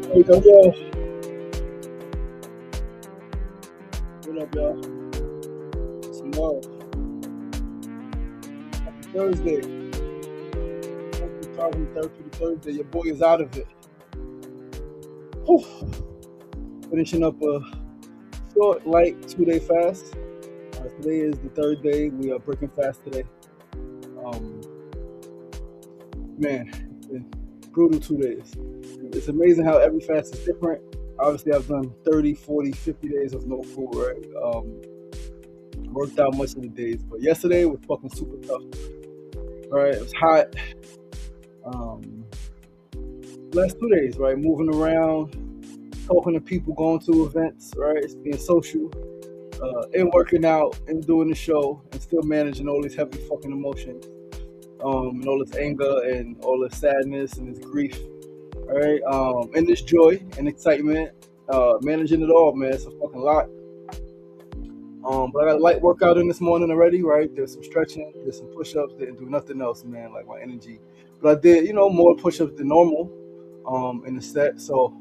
Yo, what up, y'all? Some love. Happy Thursday. Happy Therapeutic Thursday. Your boy is out of it. Whew. Finishing up a short, light 2-day fast. Today is the third day. We are breaking fast today. Um, Man, it's been brutal 2 days. It's amazing how every fast is different. Obviously, I've done 30, 40, 50 days of no food, right? Worked out much of the days, but yesterday was fucking super tough. Right? It was hot. Um, Last 2 days, right? Moving around, talking to people, going to events, right? It's being social, and working out and doing the show and still managing all these heavy fucking emotions, and all this anger and all this sadness and this grief, right? And this joy and excitement, managing it all, man. It's a fucking lot. But I got a light workout in this morning already, right? There's some stretching, there's some push-ups. Didn't do nothing else, man. Like my energy, but I did, more push-ups than normal, in the set. So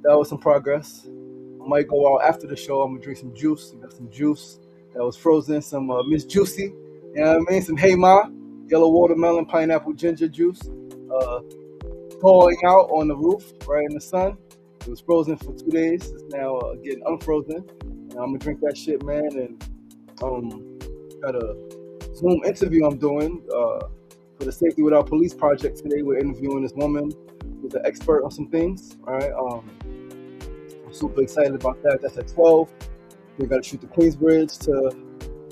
that was some progress. I might go out after the show. I'm gonna drink some juice. I got some juice that was frozen, some Miss Juicy. You know what I mean? Some Hey Ma, yellow watermelon, pineapple, ginger juice. Uh, Thawing out on the roof, right in the sun. It was frozen for 2 days. It's now getting unfrozen. And I'm gonna drink that shit, man. And got a Zoom interview I'm doing for the Safety Without Police project today. We're interviewing this woman who's an expert on some things, right? I'm super excited about that. That's at 12. We got to shoot the Queensbridge to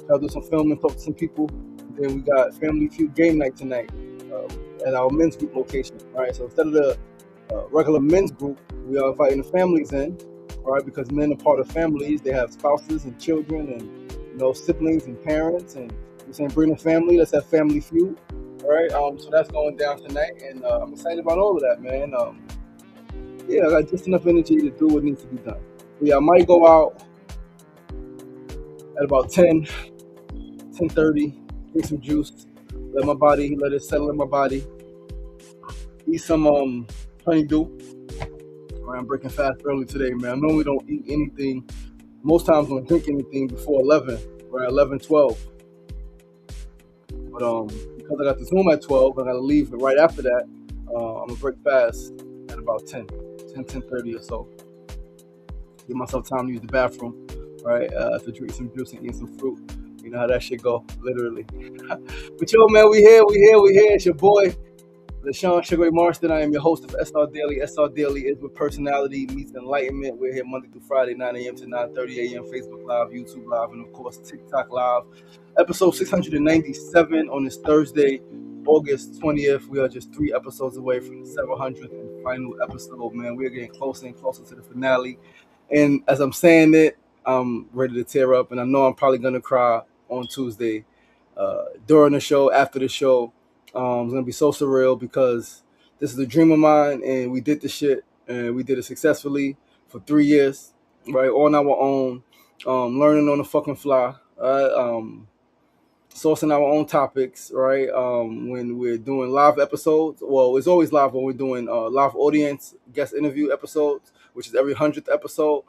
try to do some filming, talk to some people. And then we got Family Feud game night tonight at our men's group location. All right, so instead of the regular men's group, we are inviting the families in, all right, because men are part of families. They have spouses and children and siblings and parents, and we're saying bring the family. Let's have Family Feud. All right, so that's going down tonight, and I'm excited about all of that, man. Yeah, I got just enough energy to do what needs to be done. But yeah, I might go out at about 10, 10:30, drink some juice, let it settle in my body, eat some honeydew. Right, I'm breaking fast early today, man. I normally don't eat anything. Most times I don't drink anything before 11, right, 11, 12. But because I got the Zoom at 12, I got to leave right after that. I'm going to break fast at about 10, 10:30 or so. Give myself time to use the bathroom, right? To drink some juice and eat some fruit. You know how that shit go, literally. But yo, man, we here. It's your boy, LaShawn Sugar Marston. I am your host of SR Daily. SR Daily is where personality meets enlightenment. We're here Monday through Friday, 9 a.m. to 9:30 a.m. Facebook Live, YouTube Live, and of course TikTok Live. Episode 697 on this Thursday, August 20th. We are just 3 episodes away from the 700th and final episode, man. We're getting closer and closer to the finale. And as I'm saying it, I'm ready to tear up, and I know I'm probably gonna cry on Tuesday, during the show, after the show. It's gonna be so surreal because this is a dream of mine, and we did the shit, and we did it successfully for 3 years, right, on our own, learning on the fucking fly, sourcing our own topics, right? When we're doing live episodes, well, it's always live when we're doing live audience guest interview episodes, which is every 100th episode.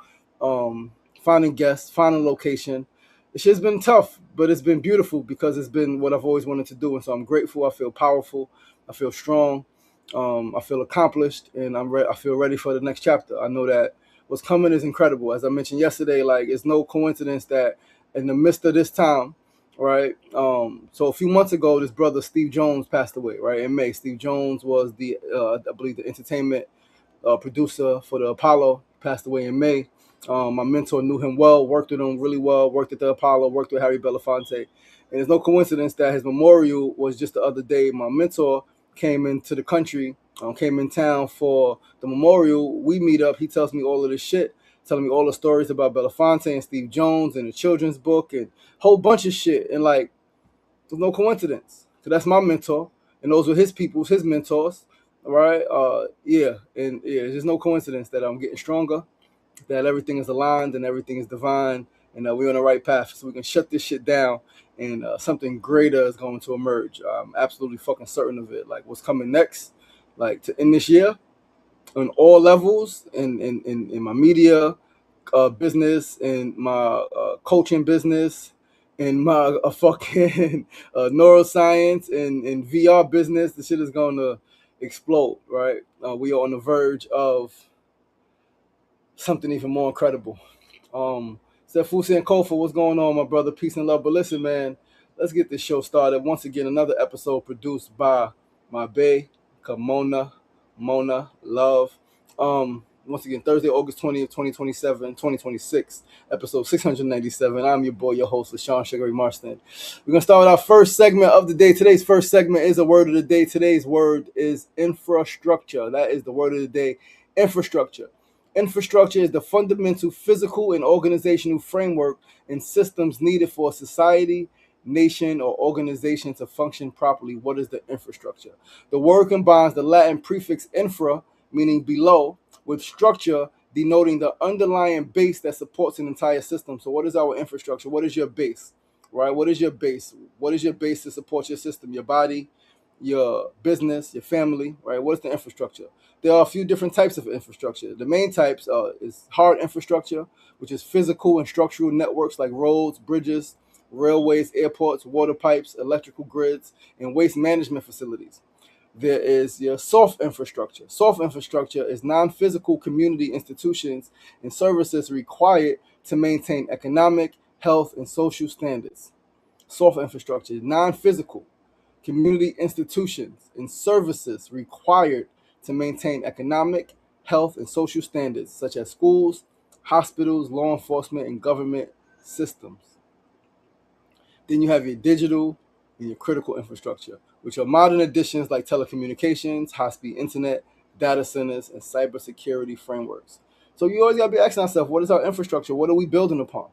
Finding guests, finding location. It's just been tough, but it's been beautiful because it's been what I've always wanted to do, and so I'm grateful. I feel powerful. I feel strong. I feel accomplished, and I feel ready for the next chapter. I know that what's coming is incredible. As I mentioned yesterday, like it's no coincidence that in the midst of this time, right? So a few months ago, this brother Steve Jones passed away, right? In May, Steve Jones was I believe, the entertainment producer for the Apollo. Passed away in May. My mentor knew him well, worked with him really well, worked at the Apollo, worked with Harry Belafonte. And there's no coincidence that his memorial was just the other day. My mentor came into the country, came in town for the memorial. We meet up. He tells me all of this shit, telling me all the stories about Belafonte and Steve Jones and the children's book and a whole bunch of shit. And like, there's no coincidence. So that's my mentor. And those were his peoples, his mentors. All right. There's no coincidence that I'm getting stronger, that everything is aligned and everything is divine, and we're on the right path, so we can shut this shit down, and something greater is going to emerge. I'm absolutely fucking certain of it. Like what's coming next, like to end this year, on all levels in my media business, in my coaching business, in my fucking neuroscience and VR business. The shit is going to explode, right? We are on the verge of something even more incredible. Fusi and Kofa, what's going on, my brother? Peace and love. But listen, man, let's get this show started. Once again, another episode produced by my bae, Mona Love. Once again, Thursday, August 20th, 2027, 2026, episode 697. I'm your boy, your host, LaShawn Sugary Marston. We're going to start with our first segment of the day. Today's first segment is a word of the day. Today's word is infrastructure. That is the word of the day, infrastructure. Infrastructure is the fundamental physical and organizational framework and systems needed for a society, nation, or organization to function properly. What is the infrastructure? The word combines the Latin prefix infra, meaning below, with structure, denoting the underlying base that supports an entire system. So what is our infrastructure? What is your base? Right? What is your base? What is your base to support your system? Your body, your business, your family, right? What is the infrastructure? There are a few different types of infrastructure. The main types is hard infrastructure, which is physical and structural networks like roads, bridges, railways, airports, water pipes, electrical grids, and waste management facilities. There is your soft infrastructure. Soft infrastructure is non-physical community institutions and services required to maintain economic, health, and social standards. Soft infrastructure is non-physical community institutions and services required to maintain economic, health, and social standards, such as schools, hospitals, law enforcement, and government systems. Then you have your digital and your critical infrastructure, which are modern additions like telecommunications, high-speed internet, data centers, and cybersecurity frameworks. So you always got to be asking ourselves, what is our infrastructure? What are we building upon?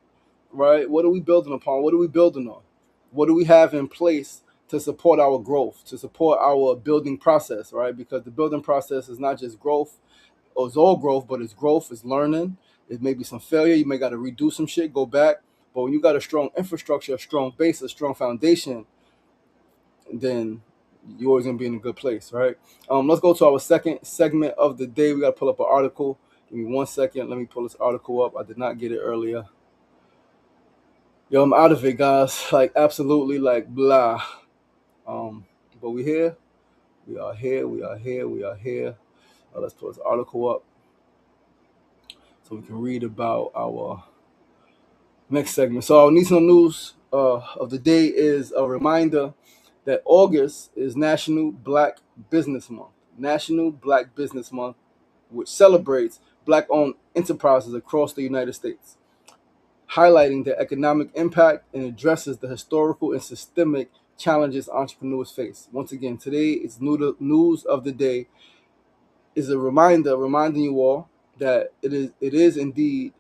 Right? What are we building upon? What are we building on? What do we have in place to support our growth, to support our building process, right? Because the building process is not just growth, or it's all growth, but it's growth, it's learning. It may be some failure. You may got to redo some shit, go back. But when you got a strong infrastructure, a strong base, a strong foundation, then you're always gonna be in a good place, right? Let's go to our second segment of the day. We gotta pull up an article. Give me 1 second. Let me pull this article up. I did not get it earlier. Yo, I'm out of it, guys. Like absolutely, like blah. But we here. We are here. We are here. We are here. Let's pull this article up so we can read about our next segment. So our Need to Know News of the day is a reminder that August is National Black Business Month. National Black Business Month, which celebrates Black-owned enterprises across the United States, highlighting their economic impact and addresses the historical and systemic challenges entrepreneurs face. Once again, today is news of the day is a reminder, reminding you all that it is indeed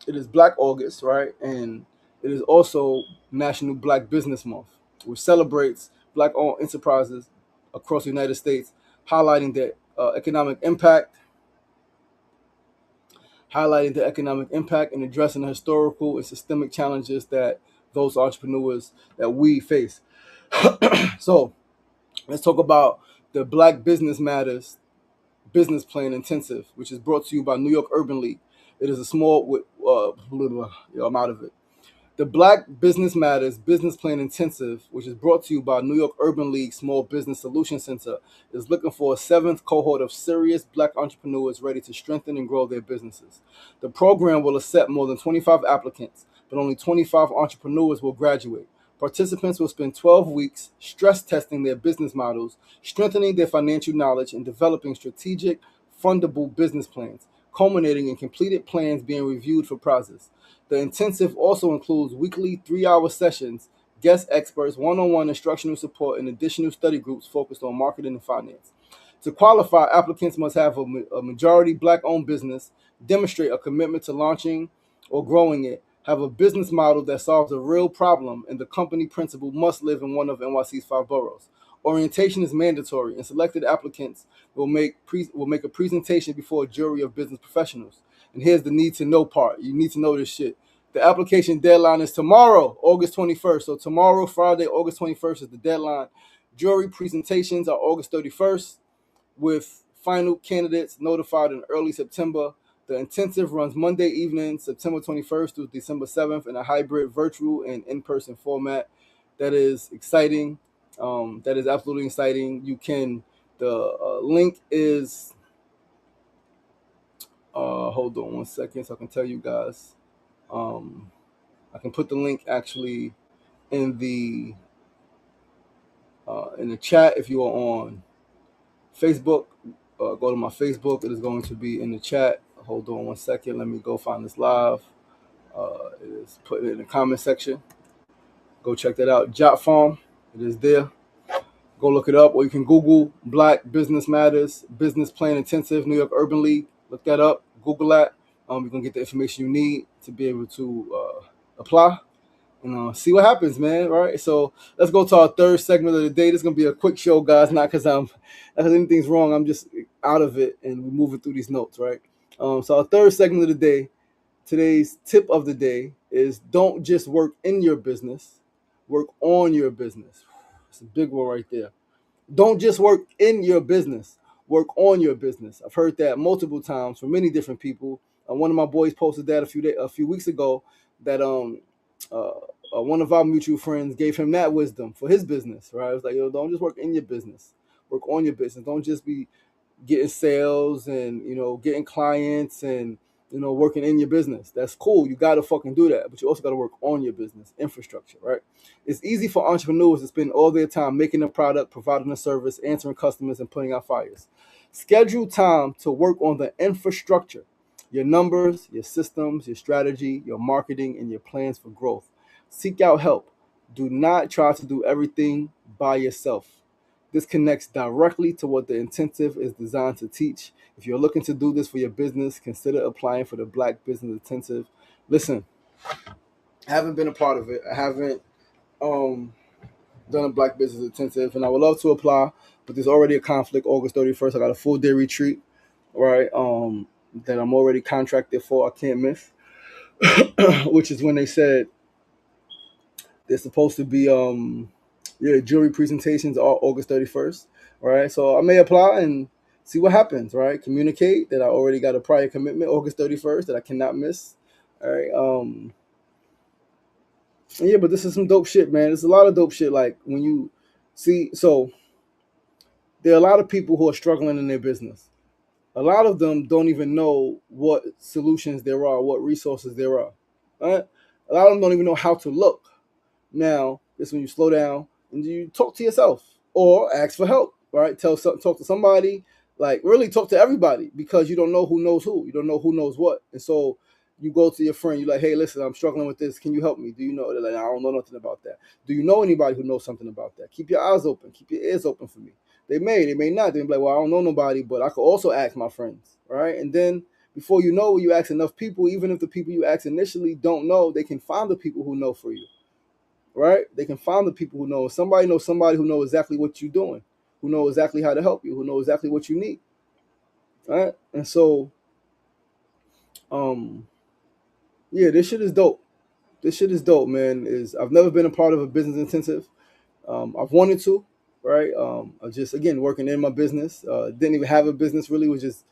it is Black August, right? And it is also National Black Business Month, which celebrates Black-owned enterprises across the United States, highlighting their economic impact, and addressing the historical and systemic challenges that those entrepreneurs that we face. So let's talk about the Black Business Matters Business Plan Intensive, which is brought to you by New York Urban League. It is a small, I'm out of it. The Black Business Matters Business Plan Intensive, which is brought to you by New York Urban League Small Business Solution Center, is looking for a seventh cohort of serious Black entrepreneurs ready to strengthen and grow their businesses. The program will accept more than 25 applicants, but only 25 entrepreneurs will graduate. Participants will spend 12 weeks stress testing their business models, strengthening their financial knowledge, and developing strategic, fundable business plans, culminating in completed plans being reviewed for process. The intensive also includes weekly 3-hour sessions, guest experts, one-on-one instructional support, and additional study groups focused on marketing and finance. To qualify, applicants must have a majority Black-owned business, demonstrate a commitment to launching or growing it, have a business model that solves a real problem, and the company principal must live in one of NYC's 5 boroughs. Orientation is mandatory, and selected applicants will make a presentation before a jury of business professionals. And here's the need to know part. You need to know this shit. The application deadline is tomorrow, August 21st. So tomorrow, Friday, August 21st is the deadline. Jury presentations are August 31st, with Final candidates notified in early September. The intensive runs Monday evening, September 21st through December 7th in a hybrid virtual and in-person format. That is exciting. That is absolutely exciting. The link is, hold on one second so I can tell you guys. Um, I can put the link actually in the chat if you are on Facebook. Go to my Facebook. It is going to be in the chat. Hold on one second. Let me go find this live. It is put in the comment section. Go check that out. Jot Farm. It is there. Go look it up, or you can Google Black Business Matters Business Plan Intensive New York Urban League. Look that up. Google that. You're gonna get the information you need to be able to apply and see what happens, man. Right. So let's go to our third segment of the day. This is gonna be a quick show, guys. Not because anything's wrong. I'm just out of it, and we're moving through these notes, right? So our third segment of the day. Today's tip of the day is don't just work in your business, work on your business. It's a big one right there. Don't just work in your business, work on your business. I've heard that multiple times from many different people. One of my boys posted that a few weeks ago that one of our mutual friends gave him that wisdom for his business. Right? It was like, don't just work in your business, work on your business. Don't just be getting sales and getting clients and working in your business. That's cool. You got to fucking do that, but you also got to work on your business infrastructure, right? It's easy for entrepreneurs to spend all their time making a product, providing a service, answering customers, and putting out fires. Schedule time to work on the infrastructure, your numbers, your systems, your strategy, your marketing, and your plans for growth. Seek out help. Do not try to do everything by yourself. This connects directly to what the intensive is designed to teach. If you're looking to do this for your business, consider applying for the Black Business Intensive. Listen, I haven't been a part of it. I haven't done a Black Business Intensive, and I would love to apply, but there's already a conflict. August 31st, I got a full day retreat, right? That I'm already contracted for. I can't miss, which is when they said they're supposed to be jury presentations are August 31st, right? So I may apply and see what happens, right? Communicate that I already got a prior commitment August 31st that I cannot miss. All right. Yeah, but this is some dope shit, man. There's a lot of dope shit. Like when you see, so there are a lot of people who are struggling in their business. A lot of them don't even know what solutions there are, what resources there are. Right? A lot of them don't even know how to look. Now, it's when you slow down and you talk to yourself or ask for help, right? Talk to somebody, like really talk to everybody, because you don't know who knows who. You don't know who knows what. And so you go to your friend, you're like, hey, listen, I'm struggling with this. Can you help me? Do you know? They're like, I don't know nothing about that. Do you know anybody who knows something about that? Keep your eyes open. Keep your ears open for me. They may not. They'll be like, well, I don't know nobody, but I could also ask my friends, right? And then before you know, you ask enough people, even if the people you ask initially don't know, they can find the people who know for you. Right? They can find the people who know. Somebody knows somebody who knows exactly what you're doing, who knows exactly how to help you, who knows exactly what you need. Right? And so, yeah, this shit is dope. This shit is dope, man. I've never been a part of a business intensive. I've wanted to, right? I just again working in my business. Didn't even have a business really. Was just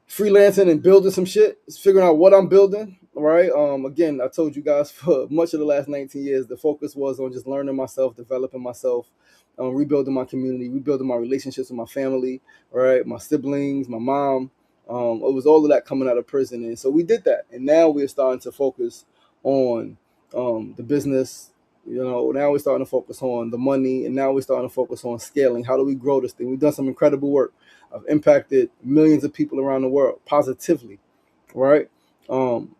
freelancing and building some shit, figuring out what I'm building, right? Again, I told you guys for much of the last 19 years, the focus was on just learning myself, developing myself, rebuilding my community, rebuilding my relationships with my family, right? My siblings, my mom. It was all of that coming out of prison. And so we did that. And now we're starting to focus on the business. Now we're starting to focus on the money, and now we're starting to focus on scaling. How do we grow this thing? We've done some incredible work. I've impacted millions of people around the world positively, right? And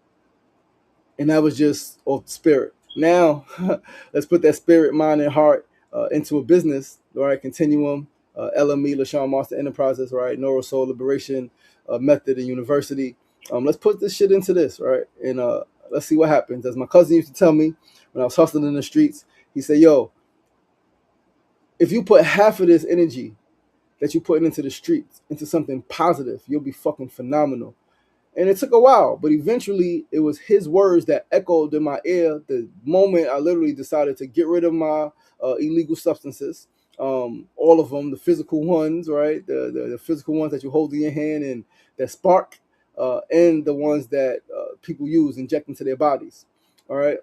that was just off the spirit. Now, let's put that spirit, mind, and heart into a business, right? Continuum, LME, LaShawn Master Enterprises, right? Neural Soul Liberation Method and University. Let's put this shit into this, right? And let's see what happens. As my cousin used to tell me when I was hustling in the streets, he said, yo, if you put half of this energy that you putting into the streets into something positive, you'll be fucking phenomenal. And it took a while, but eventually it was his words that echoed in my ear the moment I literally decided to get rid of my illegal substances. All of them, the physical ones, right? The physical ones that you hold in your hand and that spark, and the ones that people use inject into their bodies. All right.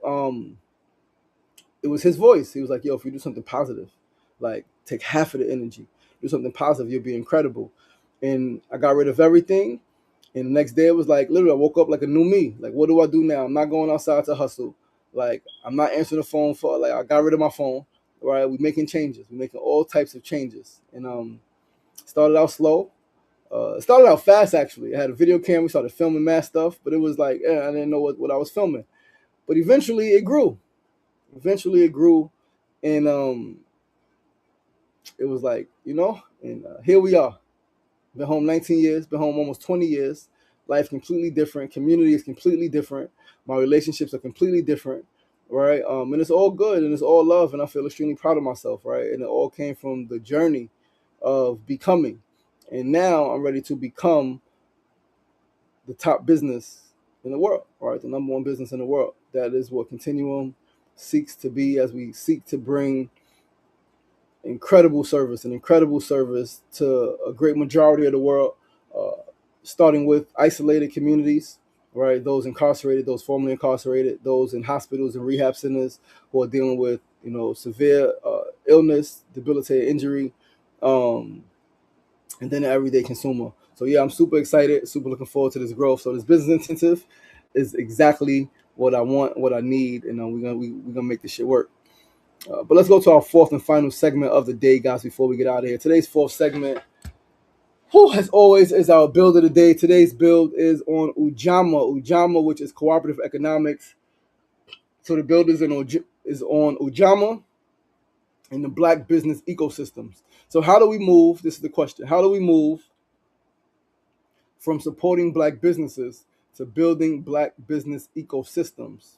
It was his voice. He was like, "Yo, if you do something positive, like take half of the energy, do something positive, you'll be incredible." And I got rid of everything. And the next day it was like literally I woke up like a new me. Like, what do I do now? I'm not going outside to hustle. Like, I'm not answering the phone for like I got rid of my phone. Right? We're making changes. We're making all types of changes. And started out slow. It started out fast actually. I had a video camera, we started filming mad stuff, but it was like, I didn't know what I was filming. But eventually it grew. Eventually it grew, and it was like, and here we are. Been home 19 years, been home almost 20 years. Life completely different. Community is completely different. My relationships are completely different, right? And it's all good and it's all love, and I feel extremely proud of myself, right? And it all came from the journey of becoming. And now I'm ready to become the top business in the world, right? The number one business in the world. That is what Continuum seeks to be as we seek to bring an incredible service to a great majority of the world, uh, starting with isolated communities, right? Those incarcerated, those formerly incarcerated, those in hospitals and rehab centers who are dealing with, severe illness, debilitating injury, um, and then the everyday consumer. So yeah, I'm super excited, super looking forward to this growth. So this business intensive is exactly what I want, what I need, and we're gonna make this shit work. But let's go to our fourth and final segment of the day, guys, before we get out of here. Today's fourth segment, as always, is our build of the day. Today's build is on Ujamaa, which is cooperative economics. So the build is on Ujamaa and the black business ecosystems. So how do we move? This is the question. How do we move from supporting black businesses to building black business ecosystems?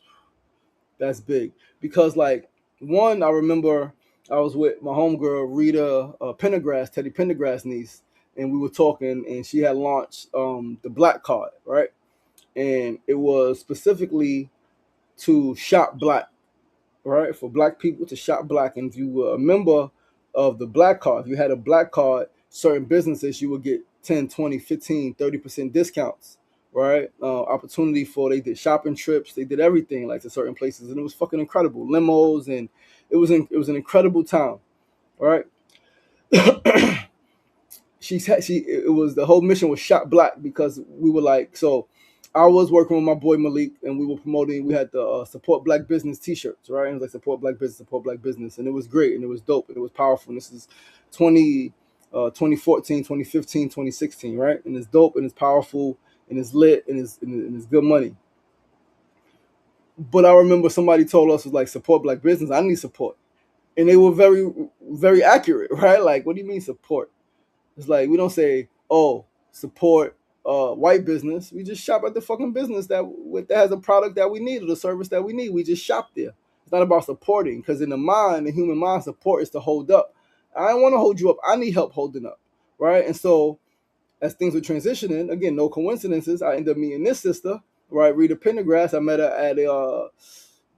That's big because, like, one, I remember I was with my homegirl Rita Pendergrass, Teddy Pendergrass' niece, and we were talking, and she had launched the Black Card, right? And it was specifically to shop black, right? For black people to shop black. And if you were a member of the Black Card, if you had a Black Card, certain businesses, you would get 10, 20, 15, 30% discounts, right? Opportunity for, they did shopping trips, they did everything like to certain places, and it was fucking incredible. Limos, and it was an incredible time, right? She it was, the whole mission was shop black because we were like, so I was working with my boy Malik, and we were promoting, we had the support black business t-shirts, right? And it was like support black business, and it was great and it was dope and it was powerful. And this is 2014, 2015, 2016, right? And it's dope and it's powerful and it's lit and it's good money. But I remember somebody told us, was like, support black business, I need support. And they were very, very accurate, right? Like, what do you mean support? It's like, we don't say, oh, support white business. We just shop at the fucking business that has a product that we need or the service that we need. We just shop there. It's not about supporting, because in the human mind, support is to hold up. I don't want to hold you up. I need help holding up, right? And so as things were transitioning, again, no coincidences, I ended up meeting this sister, right? Rita Pendergrass. I met her at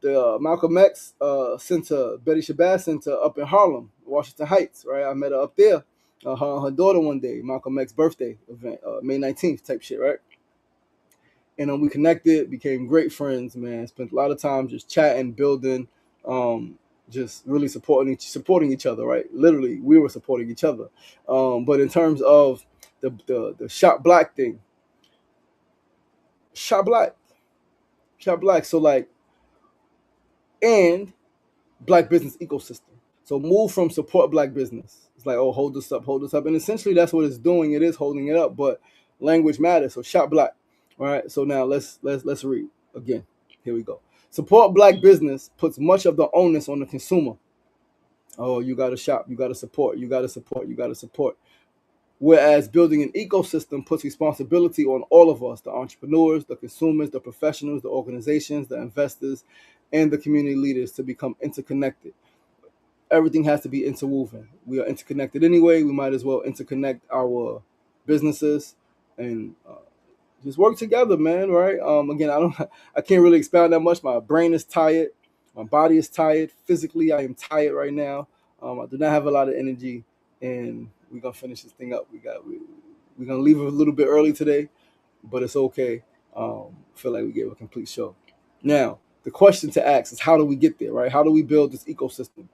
the Malcolm X Center, Betty Shabazz Center up in Harlem, Washington Heights, right? I met her up there. Her daughter one day, Malcolm X birthday event, May 19th type shit, right? And we connected, became great friends, man. Spent a lot of time just chatting, building, just really supporting each other, right? Literally, we were supporting each other. But in terms of the shop black thing, shop black, shop black. So like, and black business ecosystem. So move from support black business. It's like, oh, hold this up, hold this up. And essentially that's what it's doing. It is holding it up, but language matters. So shop black. All right. So now let's read again. Here we go. Support black business puts much of the onus on the consumer. Oh, you gotta shop, you gotta support, you gotta support, you gotta support. Whereas building an ecosystem puts responsibility on all of us, the entrepreneurs, the consumers, the professionals, the organizations, the investors, and the community leaders, to become interconnected. Everything has to be interwoven. We are interconnected anyway. We might as well interconnect our businesses and just work together, man. Right? Again, I can't really expound that much. My brain is tired. My body is tired. Physically, I am tired right now. I do not have a lot of energy, and we're gonna finish this thing up. We're gonna leave a little bit early today, but it's okay. Feel like we gave a complete show. Now, the question to ask is, how do we get there, right? How do we build this ecosystem?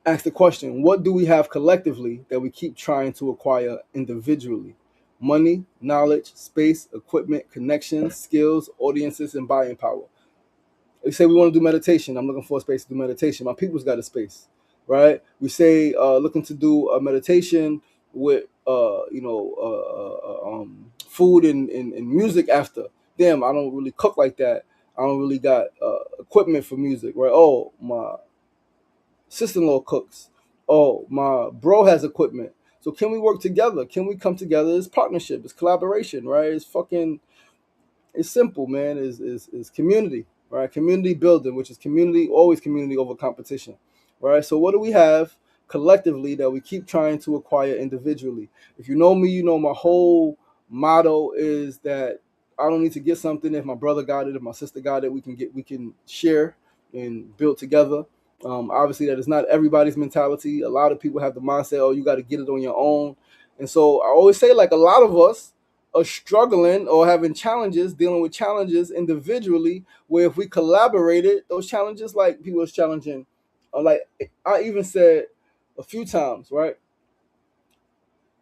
Ask the question, what do we have collectively that we keep trying to acquire individually? Money, knowledge, space, equipment, connections, skills, audiences, and buying power. We say we want to do meditation. I'm looking for a space to do meditation. My people's got a space, right? We say looking to do a meditation with food and music after. Damn, I don't really cook like that. I don't really got equipment for music, right? Oh, my sister-in-law cooks. Oh, my bro has equipment. So can we work together? Can we come together? It's partnership. It's collaboration, right? It's simple, man. Is community, right? Community building, which is community, always community over competition, right? So what do we have collectively that we keep trying to acquire individually? If you know me, you know my whole motto is that I don't need to get something if my brother got it, if my sister got it, we can share and build together. Obviously, that is not everybody's mentality. A lot of people have the mindset, oh, you got to get it on your own. And so I always say, like, a lot of us are struggling or having challenges, dealing with challenges individually, where if we collaborated, those challenges, like people was challenging, like I even said a few times, right?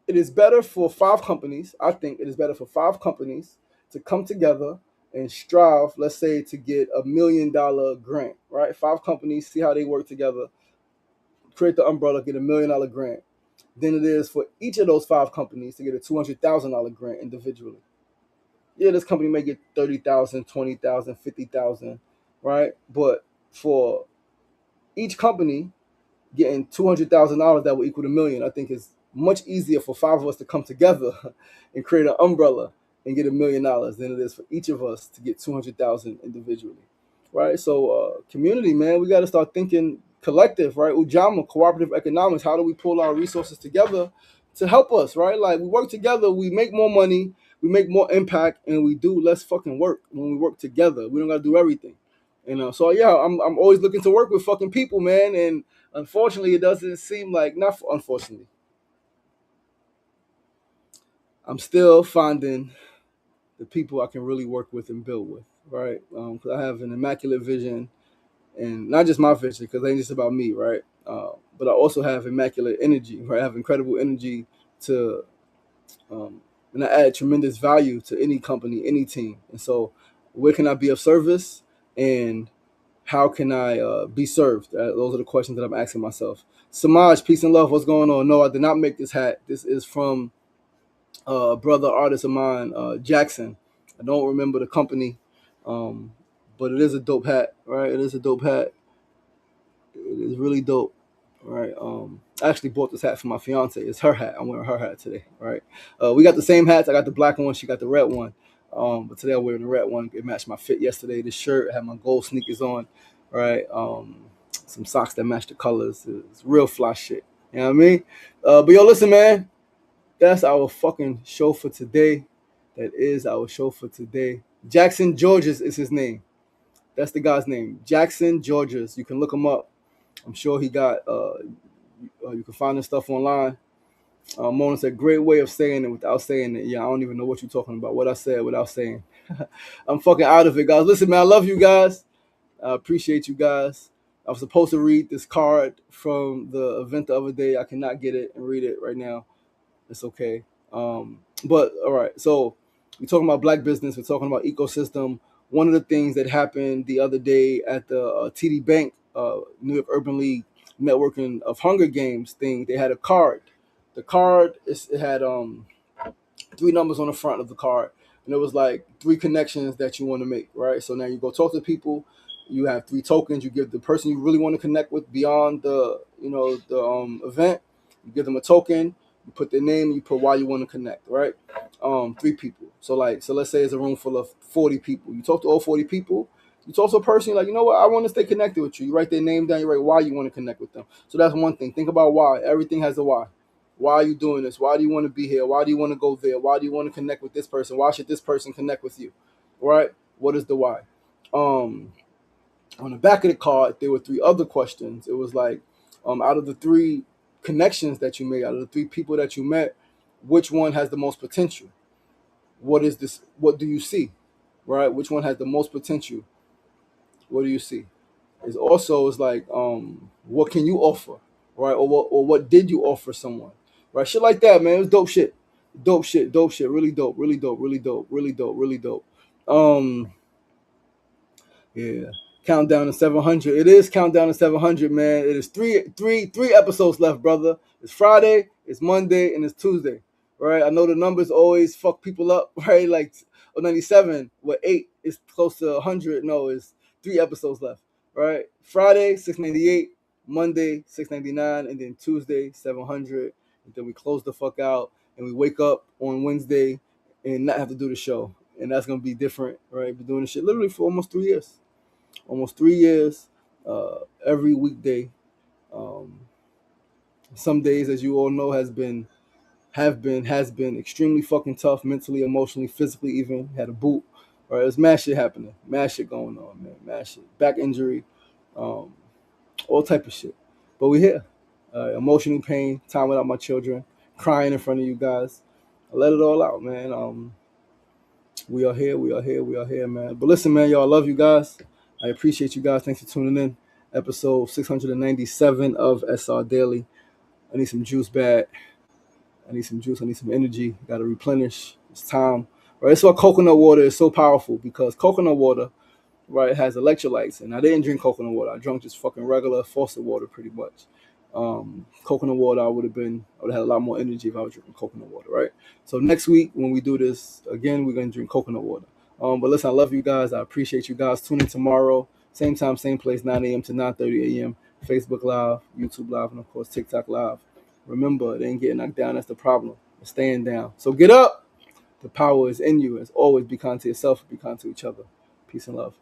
It is better for five companies, I think it is better for five companies to come together and strive, let's say, to get $1 million grant, right? Five companies, see how they work together, create the umbrella, get $1 million grant, than it is for each of those five companies to get a $200,000 grant individually. Yeah, this company may get 30,000, 20,000, 50,000, right? But for each company getting $200,000 that will equal $1 million, I think is much easier for five of us to come together and create an umbrella and get $1 million than it is for each of us to get 200,000 individually, right? So community, man, we got to start thinking collective, right? Ujama, cooperative economics. How do we pull our resources together to help us, right? Like we work together, we make more money, we make more impact, and we do less fucking work when we work together. We don't got to do everything. So yeah, I'm always looking to work with fucking people, man, and unfortunately, it doesn't seem like, not unfortunately, I'm still finding the people I can really work with and build with, right? Because I have an immaculate vision, and not just my vision, because it ain't just about me, right? But I also have immaculate energy, right? I have incredible energy to, and I add tremendous value to any company, any team. And so, where can I be of service? And how can I be served? Those are the questions that I'm asking myself. Samaj, peace and love. What's going on? No, I did not make this hat. This is from a brother artist of mine, Jackson. I don't remember the company, um, but it is a dope hat, right? It is a dope hat. It is really dope, right? I actually bought this hat for my fiance. It's her hat. I'm wearing her hat today, right? We got the same hats. I got the black one. She got the red one. But today I'm wearing the red one. It matched my fit yesterday. This shirt had my gold sneakers on, right? Some socks that match the colors. It's real fly shit. You know what I mean? But yo, listen, man. That's our fucking show for today. That is our show for today. Jackson Georges is his name. That's the guy's name. Jackson Georges. You can look him up. I'm sure he got. You can find his stuff online. Mona said, "Great way of saying it without saying it." Yeah, I don't even know what you're talking about. What I said without saying. I'm fucking out of it, guys. Listen, man, I love you guys. I appreciate you guys. I was supposed to read this card from the event the other day. I cannot get it and read it right now. It's okay. But all right. So we're talking about black business. We're talking about ecosystem. One of the things that happened the other day at the TD Bank, New York Urban League networking of Hunger Games thing, they had a card. The card it had three numbers on the front of the card, and it was like three connections that you want to make, right? So now you go talk to people. You have three tokens. You give the person you really want to connect with beyond the the event. You give them a token. You put their name. You put why you want to connect, right? Three people. So let's say it's a room full of 40 people. You talk to all 40 people. You talk to a person, you're like, you know what? I want to stay connected with you. You write their name down. You write why you want to connect with them. So that's one thing. Think about why. Everything has a why. Why are you doing this? Why do you want to be here? Why do you want to go there? Why do you want to connect with this person? Why should this person connect with you? Right? What is the why? On the back of the card, there were three other questions. It was like, Out of the three connections that you made, out of the three people that you met, which one has the most potential? What is this? What do you see? Right? Which one has the most potential? What do you see? It's also is like what can you offer, right? Or what did you offer someone, right? Shit like that, man. It was dope shit, dope shit, really dope, really dope, really dope, really dope, really dope. Um, yeah. Countdown to 700. It is countdown to 700, man. It is three episodes left, brother. It's Friday, it's Monday, and it's Tuesday. Right? I know the numbers always fuck people up, right? Like 97, what 8 is close to 100. No, it's 3 episodes left. Right? Friday, 698, Monday, 699, and then Tuesday, 700. And then we close the fuck out and we wake up on Wednesday and not have to do the show. And that's gonna be different, right? Been doing this shit literally for almost 3 years, every weekday. Um, some days, as you all know, has been extremely fucking tough, mentally, emotionally, physically. Even had a boot. Right, there's mad shit happening, mad shit going on, man, mad shit, back injury, um, all type of shit. But we here, emotional pain, time without my children, crying in front of you guys. I let it all out, man. We are here. We are here. We are here, man. But listen, man, y'all, I love you guys. I appreciate you guys. Thanks for tuning in. Episode 697 of SR Daily. I need some juice bad. I need some juice. I need some energy. Got to replenish. It's time. Right. That's why coconut water is so powerful, because coconut water, right, it has electrolytes. And I didn't drink coconut water. I drank just fucking regular faucet water, pretty much. Coconut water, I would have had a lot more energy if I was drinking coconut water, right? So next week when we do this again, we're gonna drink coconut water. But listen, I love you guys. I appreciate you guys. Tune in tomorrow, same time, same place, 9 a.m. to 9:30 a.m. Facebook Live, YouTube Live, and of course TikTok Live. Remember, it ain't getting knocked down. That's the problem. It's staying down. So get up. The power is in you. As always, be kind to yourself. Be kind to each other. Peace and love.